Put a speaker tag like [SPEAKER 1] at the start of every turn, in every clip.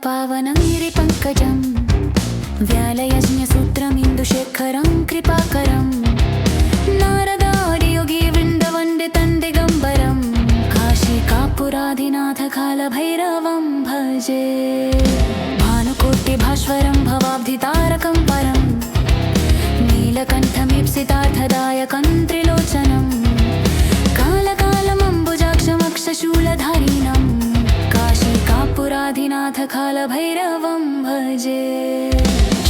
[SPEAKER 1] पावनं गिरिपङ्कजं व्यालयज्ञसूत्रमिन्दुशेखरं कृपाकरं नारदादियोगी वृन्दवन्दितं दिगम्बरं काशीकापुराधिनाथकालभैरवं भजे भानुकोटिभास्वरं भवाब्धितारकं परं नीलकण्ठमीप्सितार्थदायकं त्रिलोचनं कालकालमम्बुजाक्षमक्षशूलधारिणं काशीकापुराधिनाथकालभैरवं भजे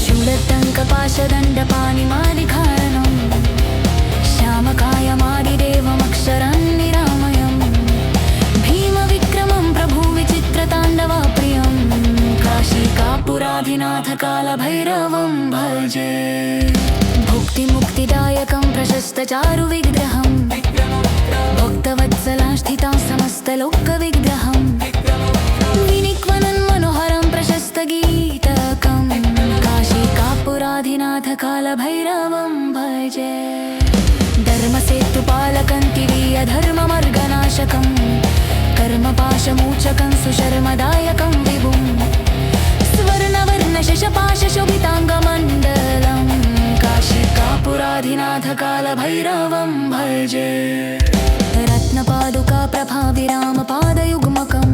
[SPEAKER 1] शूलत्तङ्कपाशदण्डपाणिमादिकारणं श्यामकायमादिदेवमक्षरं निरामयं भीमविक्रमं प्रभुविचित्रताण्डवप्रियं काशीकापुराधिनाथकालभैरवं भजे भुक्तिमुक्तिदायकं प्रशस्तचारुविग्रहं भक्तवत्सलास्थितां समस्तलोकविग्रहं विनिक्वनं मनोहरं प्रशस्तगीतकं काशीकापुराधिनाथकालभैरवं भजे धर्मसेतुपालकं तिवीयधर्ममर्गनाशकं कर्मपाशमोचकं सुशर्मदायकं विभुं स्वर्णवर्णशशपाशशोभिताङ्गमण्डलं काशीकापुराधिनाथकालभैरवं भजे रत्नपादुका प्रभाविरामपादयुग्मकं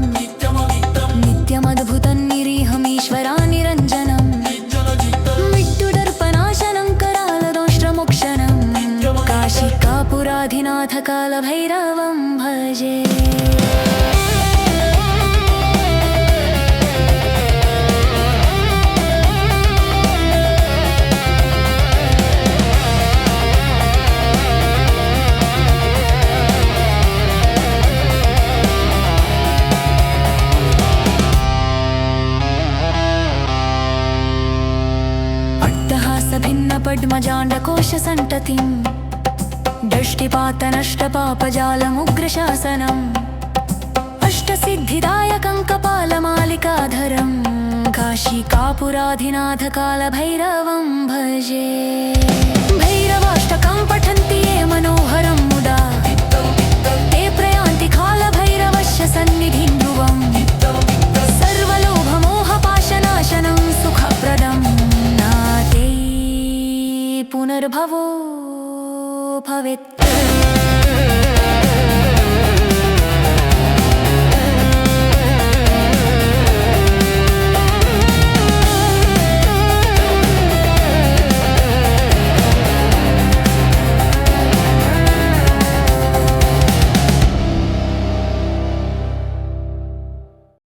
[SPEAKER 1] नित्यमद्भुतं निरीहमीश्वरानिरञ्जनं मृत्युदर्पनाशनं करालदोष्ट्रमोक्षणं काशीकापुराधिनाथकालभैरवं भजे भिन्नपद्मजाण्डकोशसन्ततिं दृष्टिपातनष्टपापजालमुग्रशासनम् अष्टसिद्धिदायकं कपालमालिकाधरं काशीकापुराधिनाथकालभैरवं भजे भैरवाष्टकं पठन्ति ये मनोहरं मुदा ते प्रयान्ति कालभैरवस्य सन्निधिं ध्रुवम् सर्वलोभमोहपाशनाशनं सुखप्रदं नाते पुनर्भवो भवेत्।